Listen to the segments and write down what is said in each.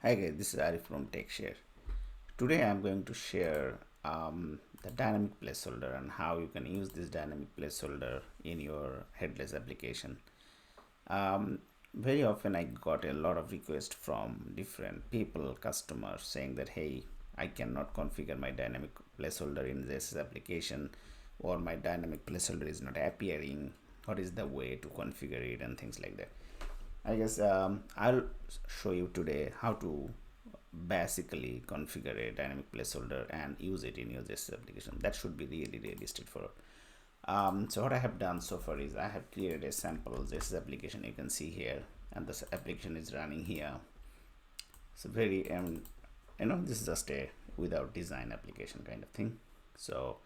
Hi guys, this is Arif from TechShare. Today I'm going to share the dynamic placeholder and how you can use this dynamic placeholder in your headless application. Very often I got a lot of requests from different people, customers saying that hey, I cannot configure my dynamic placeholder in this application, or my dynamic placeholder is not appearing. What is the way to configure it and things like that. I guess I'll show you today how to basically configure a dynamic placeholder and use it in your JSS application. That should be really straightforward. So what I have done so far is I have created a sample JSS application. You can see here, and this application is running here. So very this is just a without design application kind of thing. So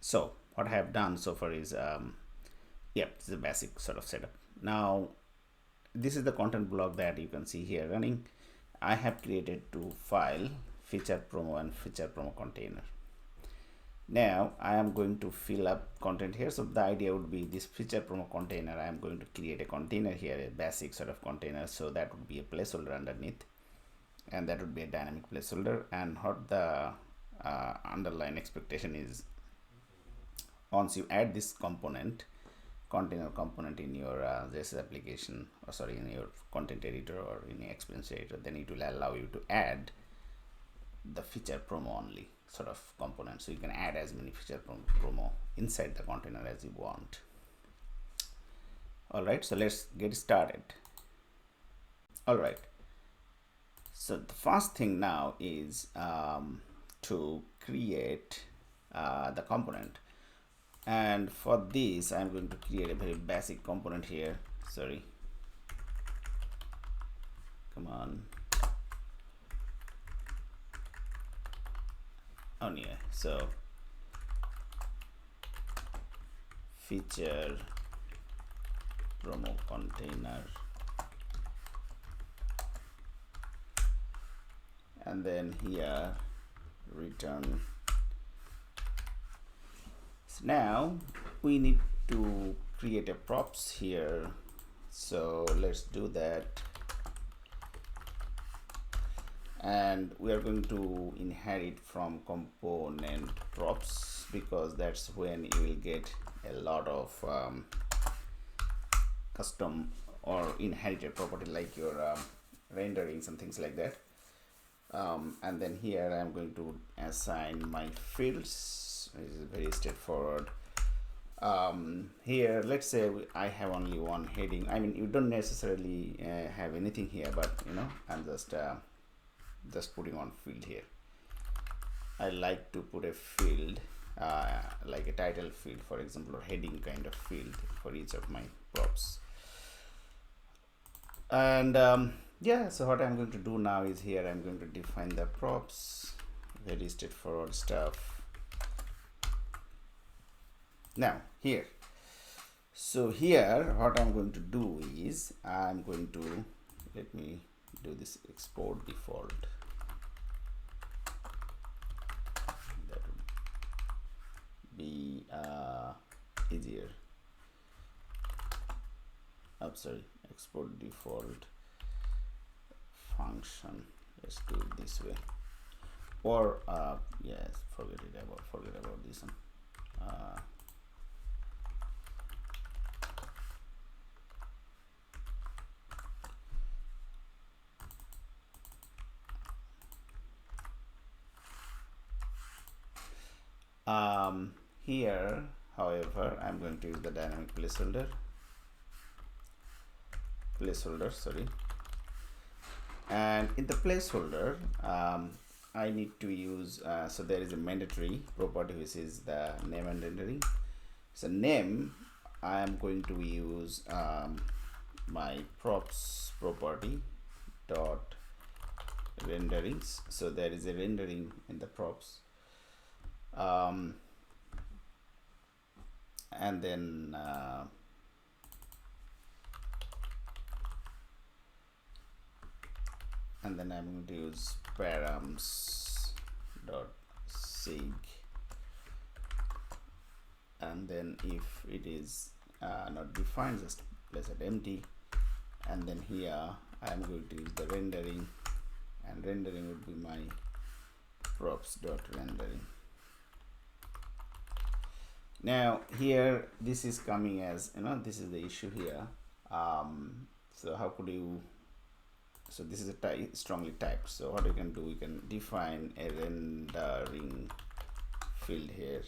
so what I have done so far is it's a basic sort of setup. Now this is the content block that you can see here running. I have created two file, feature promo and feature promo container. Now I am going to fill up content here. So the idea would be this feature promo container. I am going to create a container here, a basic sort of container. So that would be a placeholder underneath, and that would be a dynamic placeholder. And what the underlying expectation is, once you add this container component in your JSS application, or sorry, in your content editor or in your experience editor, then it will allow you to add the feature promo only sort of component. So you can add as many feature promo inside the container as you want. All right, so let's get started. All right, so the first thing now is to create the component. And for this I'm going to create a very basic component here. Sorry, come on. Oh yeah, so feature promo container, and then here return. So now we need to create a props here, so let's do that. And we are going to inherit from component props, because that's when you will get a lot of custom or inherited property like your renderings and things like that. And then here I'm going to assign my fields. This is very straightforward. Here let's say I have only one heading. I mean, you don't necessarily have anything here, but I'm just putting on field here. I like to put a field like a title field, for example, or heading kind of field for each of my props. And yeah, so what I'm going to do now is here I'm going to define the props. Very straightforward stuff. Now here, so here what I'm going to do is I'm going to, let me do this export default. That would be easier. I'm sorry, export default function. Let's do it this way. Or yes, forget about this one. Here, however, I'm going to use the dynamic placeholder, sorry. And in the placeholder, I need to use, so there is a mandatory property which is the name and rendering. So name, I am going to use my props property dot renderings. So there is a rendering in the props. And then I'm going to use params dot sig, and then if it is not defined, just place it empty. and then here I'm going to use the rendering, and rendering would be my props.rendering. Now here this is coming as, this is the issue here. So how could you, so this is a strongly typed, so what you can do, you can define a rendering field here.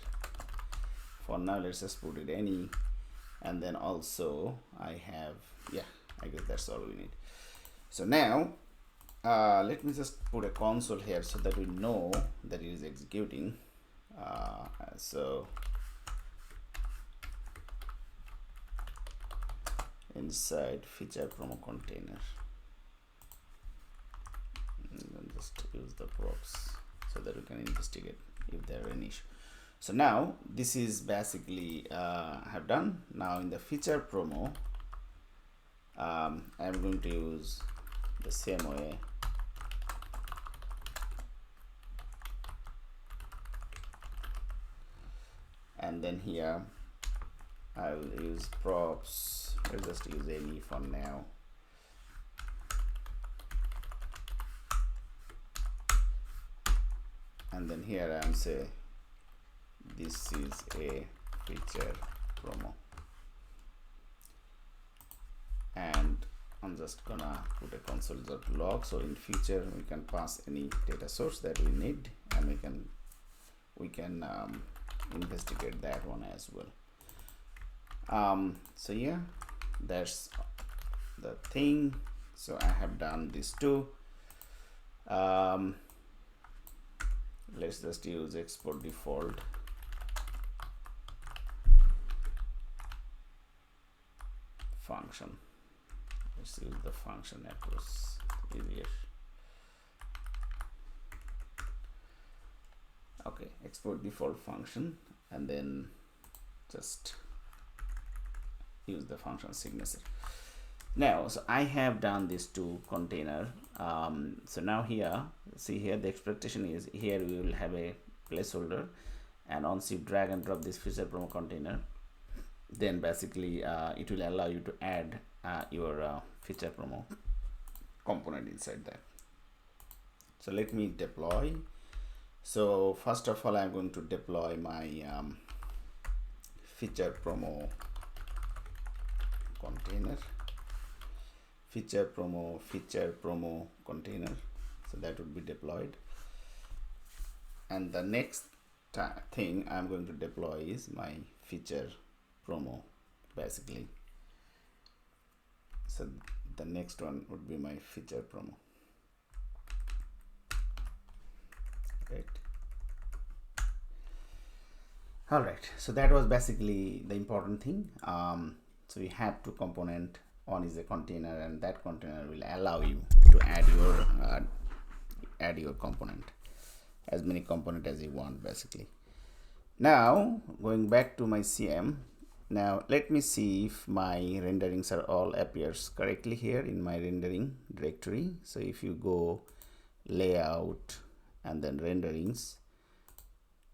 For now let's just put it any, and then also I have, I guess that's all we need. So now let me just put a console here so that we know that it is executing. So inside feature promo container, and then just use the props so that we can investigate if there are any issue. So now this is basically have done. Now in the feature promo, I'm going to use the same way. And then here I will use props. Let's just use any for now. And then here I'm say this is a feature promo, and I'm just gonna put a console.log, so in future we can pass any data source that we need, and we can investigate that one as well. So yeah, that's the thing. So I have done this too. Let's just use export default. Function. Let's use the function approach, easier. Okay, export default function, and then just use the function signature. Now, so I have done this to container. So now here, see here, the expectation is here we will have a placeholder, and once you drag and drop this feature promo container, then basically it will allow you to add your feature promo component inside that. So let me deploy. So first of all, I'm going to deploy my feature promo container, feature promo container. So that would be deployed, and the next thing I'm going to deploy is my feature promo basically. So the next one would be my feature promo, right? All right, so that was basically the important thing. So we have two component. One is a container, and that container will allow you to add your component, as many component as you want basically. Now going back to my CM, now let me see if my renderings are all appears correctly here in my rendering directory. So if you go layout and then renderings,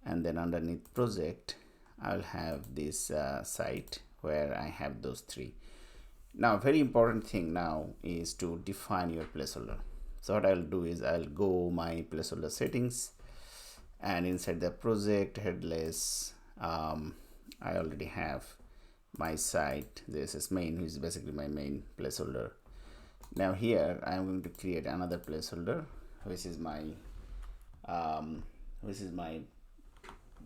and then underneath project, I'll have this site where I have those three. Now very important thing now is to define your placeholder. So what I'll do is I'll go my placeholder settings, and inside the project headless, I already have my site JSS main, which is basically my main placeholder. Now here I'm going to create another placeholder, which is my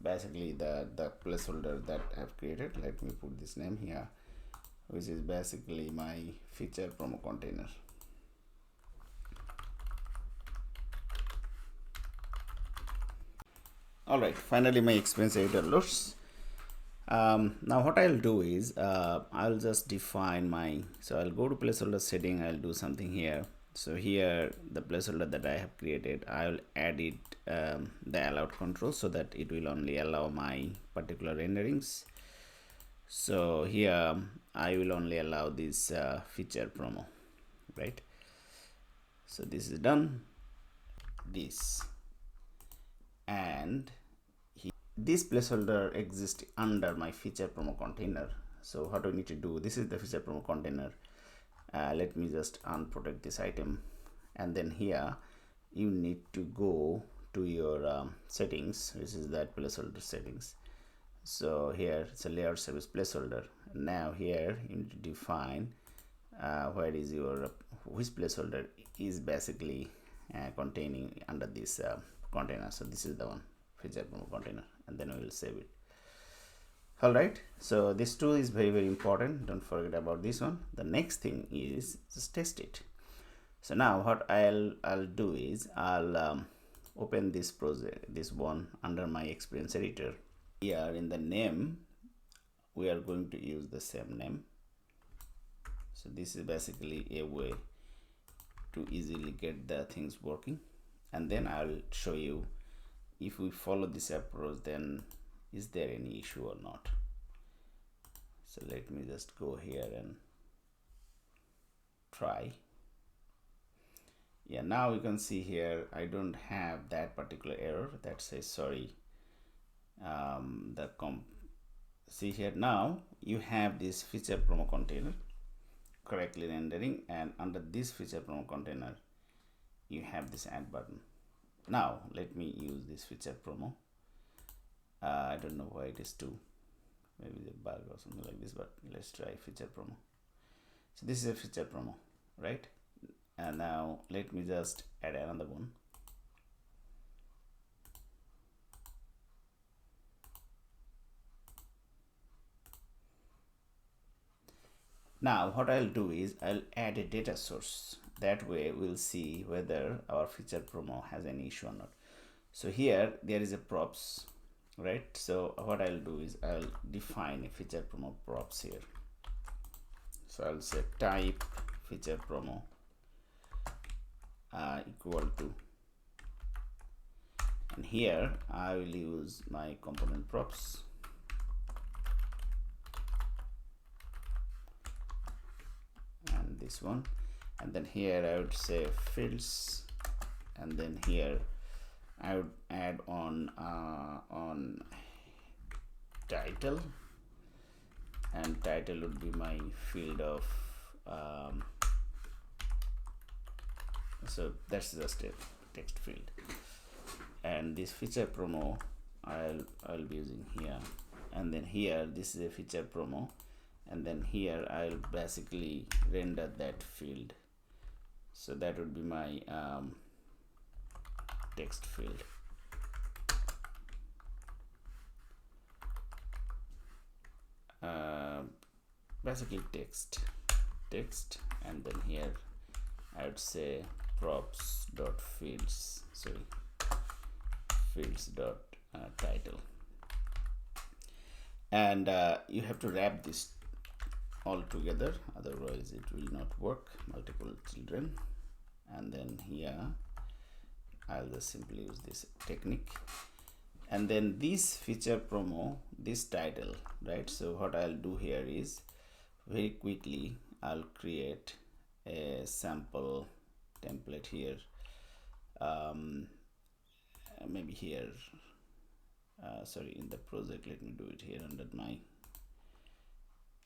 basically the placeholder that I've created. Let me put this name here, which is basically my feature promo container. All right, finally my expense editor loads. Now what I'll do is I'll just define my, so I'll go to placeholder setting, I'll do something here. So here the placeholder that I have created, I'll add it the allowed control so that it will only allow my particular renderings. So here I will only allow this feature promo, right? So this is done, this, and this placeholder exists under my feature promo container. So what do we need to do? This is the feature promo container, let me just unprotect this item, and then here you need to go to your settings, which is that placeholder settings. So here it's a layout service placeholder. Now here you need to define where is your which placeholder is basically containing under this container. So this is the one, feature promo container, and then we will save it. All right, so this too is very important. Don't forget about this one. The next thing is just test it. So now what I'll do is I'll open this project, this one, under my experience editor. Here in the name we are going to use the same name. So this is basically a way to easily get the things working, and then I'll show you if we follow this approach, then is there any issue or not. So let me just go here and try. Yeah, now you can see here I don't have that particular error that says sorry. See here, now you have this feature promo container correctly rendering, and under this feature promo container you have this add button. Now let me use this feature promo. I don't know why it is 2, maybe the bug or something like this, but let's try feature promo. So this is a feature promo, right? And now let me just add another one. Now what I'll do is I'll add a data source. That way we'll see whether our feature promo has any issue or not. So here there is a props, right? So what I'll do is I'll define a feature promo props here. So I'll say type feature promo equal to, and here I will use my component props. And this one, and then here I would say fields, and then here I would add on title, and title would be my field of so that's just a text field, and this feature promo I'll be using here, and then here this is a feature promo, and then here I'll basically render that field. So that would be my text field. Basically text, and then here I would say props dot fields, sorry, fields dot title, and you have to wrap this all together, otherwise it will not work. Multiple children, and then here I'll just simply use this technique, and then this feature promo, this title, right? So what I'll do here is very quickly I'll create a sample template here, maybe here, sorry, in the project, let me do it here under my,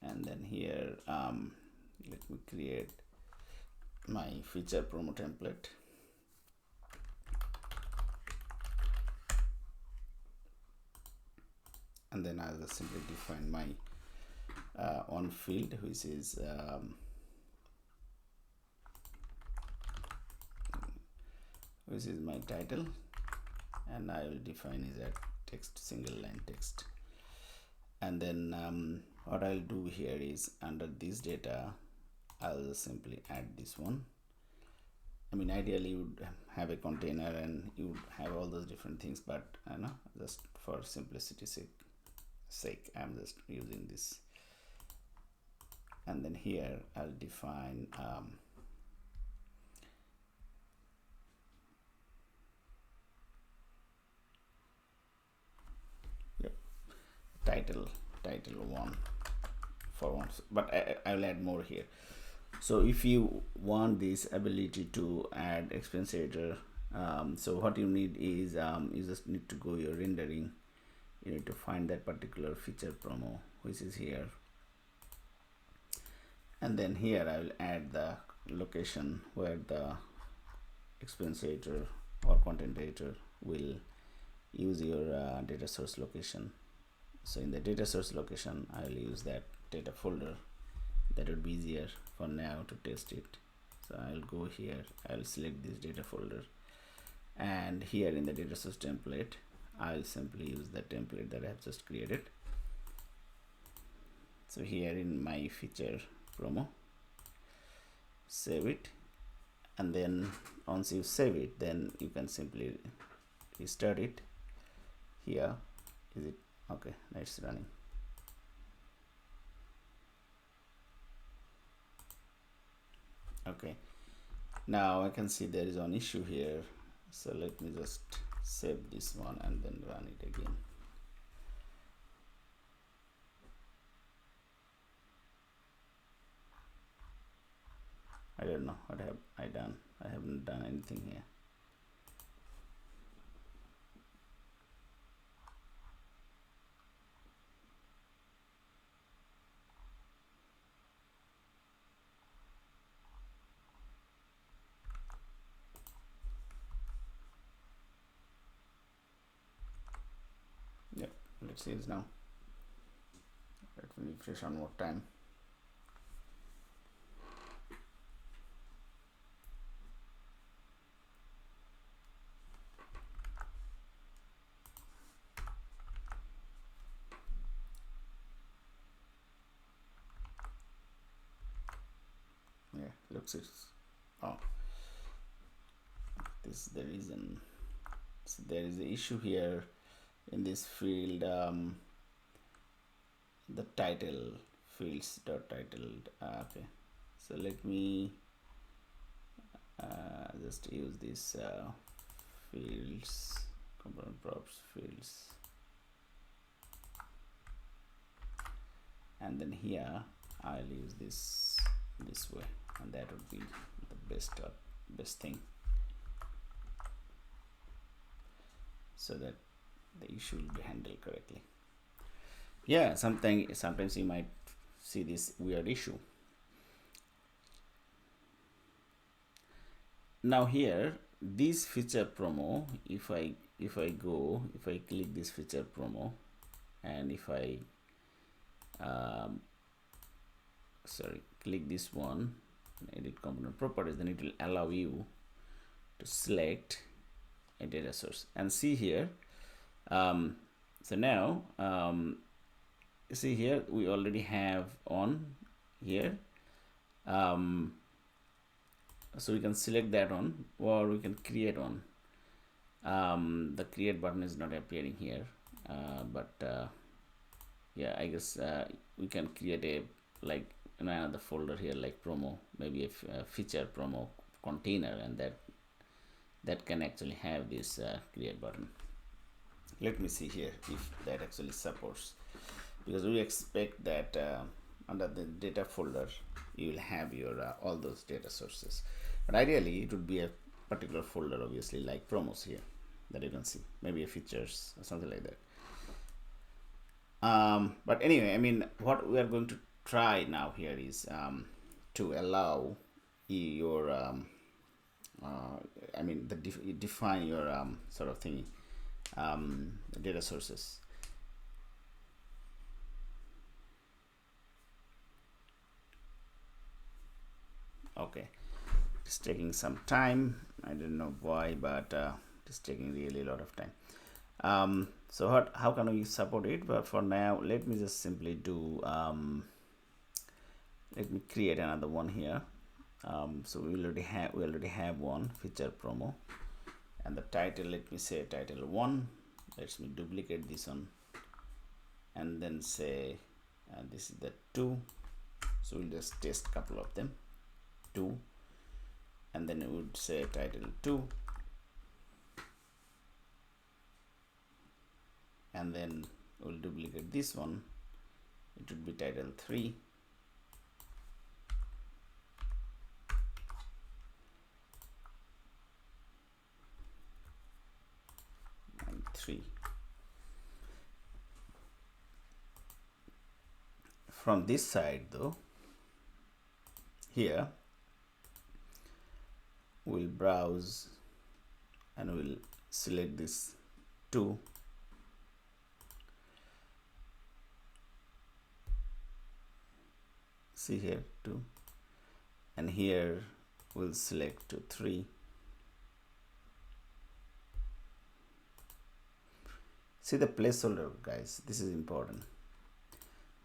and then here let me create my feature promo template, and then I'll just simply define my on field, which is my title, and I will define is a text, single line text, and then what I'll do here is under this data I'll just simply add this one. I mean, ideally you would have a container and you would have all those different things, but I know just for simplicity's sake I'm just using this, and then here I'll define title 1 for once, but I will add more here. So if you want this ability to add experience editor, so what you need is you just need to go your rendering, you need to find that particular feature promo which is here, and then here I will add the location where the experience editor or content editor will use your data source location. So in the data source location I will use that data folder. That would be easier for now to test it. So I'll go here, I'll select this data folder, and here in the data source template I'll simply use the template that I have just created. So here in my feature promo, save it, and then once you save it, then you can simply restart it. Here is it okay? It's running. Okay, now I can see there is an issue here, so let me just save this one and then run it again. I don't know what have I done. I haven't done anything here. Yep, let's see this now. Let me refresh one more time. Yeah, looks it's oh, this is the reason. So there is an issue here in this field, the title fields dot titled. Okay, so let me just use this fields, component props fields, and then here I'll use this way, and that would be the best thing, so that the issue will be handled correctly. Yeah, sometimes you might see this weird issue. Now here, this feature promo, if I click this feature promo, and if I click this one, edit component properties, then it will allow you to select a data source and see here. So now see here we already have on here, so we can select that one, or we can create one. The create button is not appearing here, but yeah, I guess we can create a another folder here, like promo, maybe a feature promo container, and that can actually have this create button. Let me see here if that actually supports, because we expect that under the data folder you will have your all those data sources, but ideally it would be a particular folder, obviously, like promos here that you can see, maybe a features or something like that. But anyway, I mean, what we are going to try now here is to allow your I mean, define your sort of thingy, data sources. Okay, it's taking some time. I don't know why, but it's taking really a lot of time. So how can we support it? But for now, let me just simply do let me create another one here. So we already have one feature promo, and the title, let me say title 1. Let me duplicate this one, and then say this is the 2. So we'll just test a couple of them. 2, and then it would say title 2, and then we'll duplicate this one. It would be title 3, and 3. From this side though, here we'll browse and we'll select this 2. See here 2, and here we'll select to 3. See the placeholder, guys, this is important.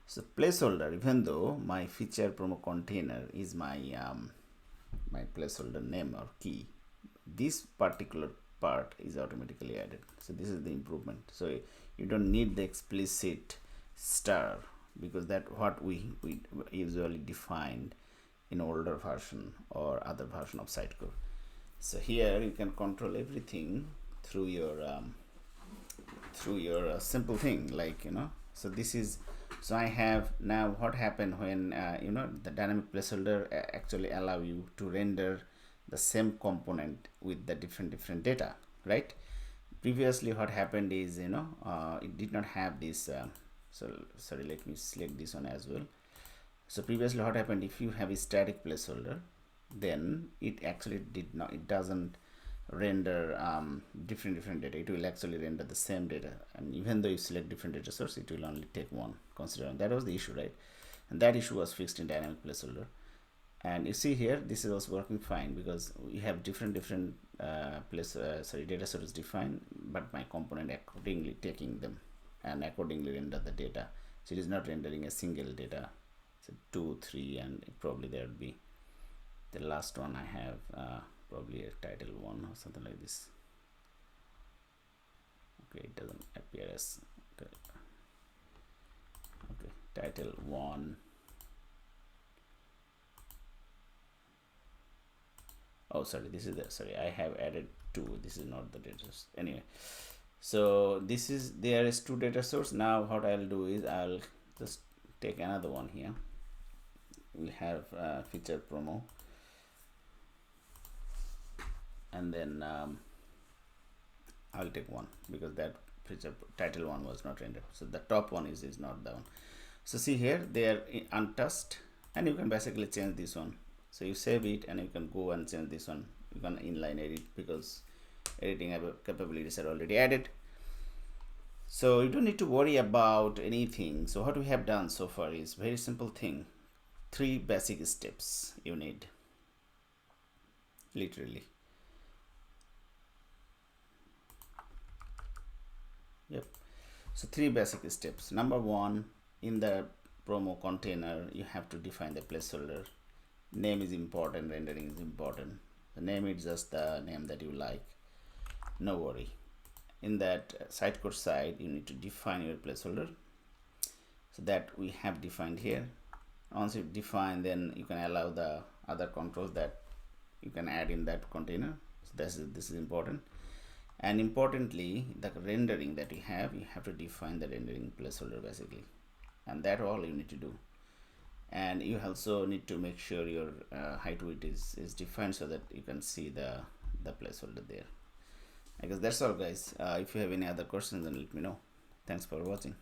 So placeholder, even though my feature promo container is my my placeholder name or key, this particular part is automatically added. So this is the improvement. So you don't need the explicit star, because that what we usually defined in older version or other version of Sitecore. So here you can control everything through your simple thing, like, you know. So this is, so I have now what happened when you know, the dynamic placeholder actually allow you to render the same component with the different data, right? Previously what happened is, you know, it did not have this so sorry, let me select this one as well. So previously what happened, if you have a static placeholder, then it actually it doesn't render different data. It will actually render the same data, and even though you select different data source, it will only take one, considering that was the issue, right? And that issue was fixed in dynamic placeholder. And you see here, this is also working fine, because we have different data sources defined, but my component accordingly taking them and accordingly render the data. So it is not rendering a single data. So 2, 3, and probably there would be the last one I have probably a title 1 or something like this. Okay, it doesn't appear as okay, title 1. Oh, sorry, this is the, sorry, I have added 2. This is not the data source. Anyway, so this is, there is 2 data source. Now what I'll do is I'll just take another one here. We have feature promo, and then I'll take 1, because that feature title 1 was not rendered. So the top one is not the one. So see here, they are untouched, and you can basically change this one. So you save it and you can go and change this one. You can inline edit, because editing capabilities are already added. So you don't need to worry about anything. So what we have done so far is very simple thing. 3 basic steps you need, literally. Yep. So 3 basic steps. Number 1, in the promo container, you have to define the placeholder. Name is important, rendering is important. The name is just the name that you like, no worry. In that Sitecore side, you need to define your placeholder. So that we have defined here. Once you define, then you can allow the other controls that you can add in that container. So this is important. And importantly, the rendering that you have to define the rendering placeholder basically, and that all you need to do. And you also need to make sure your height width is defined, so that you can see the placeholder there. I guess that's all, guys. If you have any other questions, then let me know. Thanks for watching.